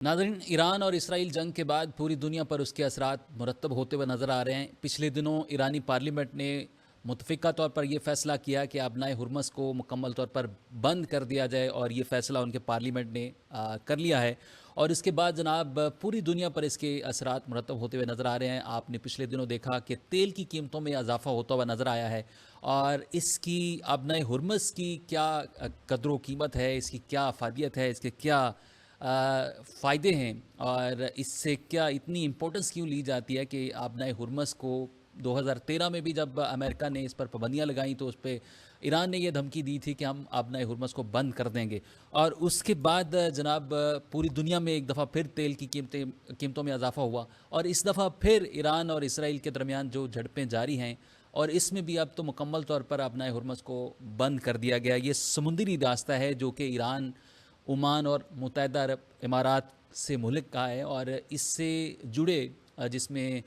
नाज़रीन, ईरान और इसराइल जंग के बाद पूरी दुनिया पर उसके असरात मुरतब होते हुए नज़र आ रहे हैं। पिछले दिनों ईरानी पार्लियामेंट ने मुतफ़िक़ा तौर पर यह फ़ैसला किया कि आबनाए हुर्मस को मुकम्मल तौर पर बंद कर दिया जाए और ये फ़ैसला उनके पार्लियामेंट ने कर लिया है। और इसके बाद जनाब पूरी दुनिया पर इसके असरात मुरतब होते हुए नज़र आ रहे हैं। आपने पिछले दिनों देखा कि तेल की कीमतों में इजाफ़ा होता हुआ नज़र आया है और इसकी आबनाए हुर्मस की क्या कदर व कीमत है, इसकी क्या अफादियत है, इसके क्या फ़ायदे हैं और इससे क्या इतनी इम्पोर्टेंस क्यों ली जाती है कि आबनाए हुर्मस को 2013 में भी जब अमेरिका ने इस पर पाबंदियाँ लगाई तो उस पे ईरान ने यह धमकी दी थी कि हम आबनाए हुर्मस को बंद कर देंगे। और उसके बाद जनाब पूरी दुनिया में एक दफ़ा फिर तेल की कीमतों में इजाफ़ा हुआ और इस दफ़ा फिर ईरान और इसराइल के दरमियान जो झड़पें जारी हैं और इसमें भी अब तो मुकम्मल तौर पर आबनाए हुर्मस को बंद कर दिया गया। ये समुद्री रास्ता है जो कि ईरान, ओमान और मुत्तहदा अरब इमारात से मुल्क का है और इससे जुड़े जिसमें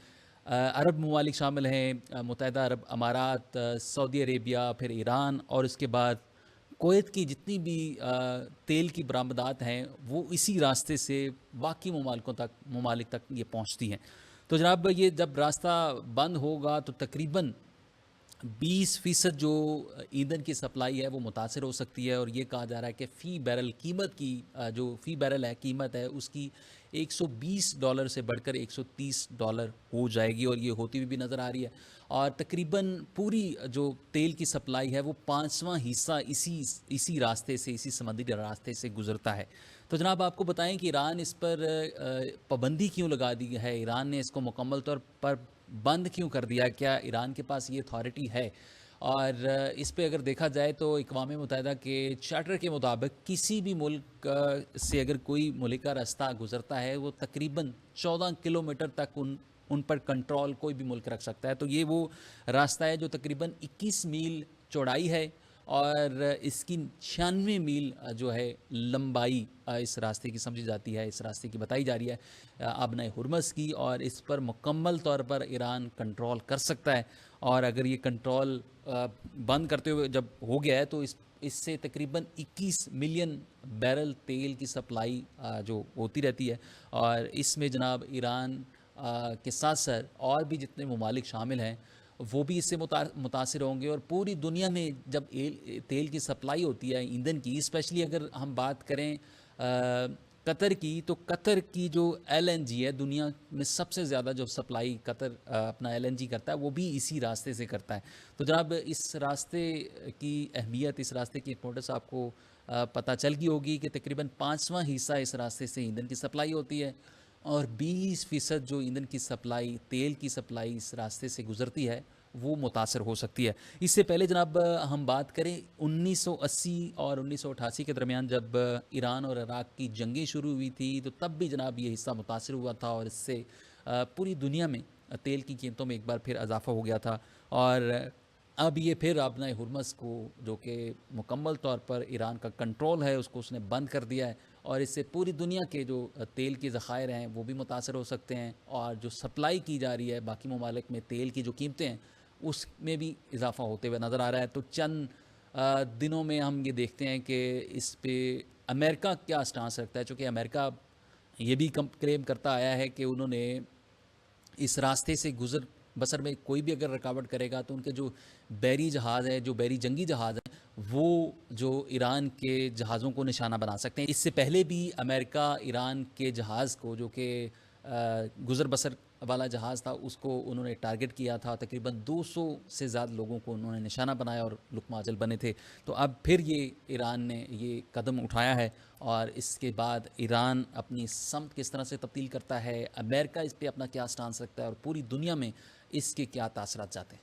अरब ममालिक शामिल हैं, मुत्तहदा अरब अमारात, सऊदी अरेबिया, फिर ईरान और उसके बाद कुवैत की जितनी भी तेल की बरामदात हैं वो इसी रास्ते से बाकी ममालिक तक ये पहुँचती हैं। तो जनाब ये जब रास्ता बंद होगा तो तकरीबन 20% जो ईंधन की सप्लाई है वो मुतासर हो सकती है और ये कहा जा रहा है कि फ़ी बैरल कीमत की जो फ़ी बैरल है कीमत है उसकी $120 से बढ़कर $130 हो जाएगी और ये होती हुई भी नज़र आ रही है। और तकरीबन पूरी जो तेल की सप्लाई है वो 5वां हिस्सा इसी रास्ते से, इसी समुद्री रास्ते से गुज़रता है। तो जनाब आपको बताएं कि ईरान इस पर पाबंदी क्यों लगा दी है, ईरान ने इसको मुकम्मल तौर पर बंद क्यों कर दिया, क्या ईरान के पास ये अथॉरिटी है? और इस पे अगर देखा जाए तो अक़वाम मुत्तहिदा के चार्टर के मुताबिक किसी भी मुल्क से अगर कोई मुल्क का रास्ता गुज़रता है वो तकरीबन 14 किलोमीटर तक उन पर कंट्रोल कोई भी मुल्क रख सकता है। तो ये वो रास्ता है जो तकरीबन 21 मील चौड़ाई है और इसकी 96 मील जो है लंबाई इस रास्ते की समझी जाती है, इस रास्ते की बताई जा रही है आबनाए हुर्मस की। और इस पर मुकम्मल तौर पर ईरान कंट्रोल कर सकता है और अगर ये कंट्रोल बंद करते हुए जब हो गया है तो इससे तकरीबन 21 मिलियन बैरल तेल की सप्लाई जो होती रहती है और इसमें जनाब ईरान के साथ साथ और भी जितने ममालिक शामिल हैं वो भी इससे मुतासिर होंगे। और पूरी दुनिया में जब तेल की सप्लाई होती है ईंधन की, स्पेशली अगर हम बात करें कतर की, तो कतर की जो एलएनजी है दुनिया में सबसे ज़्यादा जो सप्लाई कतर अपना एलएनजी करता है वो भी इसी रास्ते से करता है। तो जनाब इस रास्ते की अहमियत, इस रास्ते की इंपॉर्टेंस आपको पता चल गई होगी कि तकरीबन 5वां हिस्सा इस रास्ते से ईंधन की सप्लाई होती है और 20% जो ईंधन की सप्लाई, तेल की सप्लाई इस रास्ते से गुज़रती है वो मुतासर हो सकती है। इससे पहले जनाब हम बात करें 1980 और 1988 के दरमियान जब ईरान और इराक़ की जंगें शुरू हुई थी तो तब भी जनाब ये हिस्सा मुतासर हुआ था और इससे पूरी दुनिया में तेल की कीमतों में एक बार फिर इजाफ़ा हो गया था। और अब ये फिर आबनाए हुर्मस को जो कि मुकम्मल तौर पर ईरान का कंट्रोल है उसको उसने बंद कर दिया है और इससे पूरी दुनिया के जो तेल के ज़खायर हैं वो भी मुतासर हो सकते हैं और जो सप्लाई की जा रही है बाकी ममालिक में तेल की जो कीमतें हैं उसमें भी इजाफ़ा होते हुए नज़र आ रहा है। तो चंद दिनों में हम ये देखते हैं कि इस पे अमेरिका क्या स्टांस रखता है, चूँकि अमेरिका ये भी क्लेम करता आया है कि उन्होंने इस रास्ते से गुज़र बसर में कोई भी अगर रुकावट करेगा तो उनके जो बहरी जहाज़ है, जो बहरी जंगी जहाज़ हैं वो जो ईरान के जहाज़ों को निशाना बना सकते हैं। इससे पहले भी अमेरिका ईरान के जहाज़ को जो कि गुज़र बसर वाला जहाज़ था उसको उन्होंने टारगेट किया था। तकरीबन 200 से ज़्यादा लोगों को उन्होंने निशाना बनाया और लुक़मा अजल बने थे। तो अब फिर ये ईरान ने ये कदम उठाया है और इसके बाद ईरान अपनी समत किस तरह से तब्दील करता है, अमेरिका इस पर अपना क्या स्टांस रखता है और पूरी दुनिया में इसके क्या तासरात जाते हैं।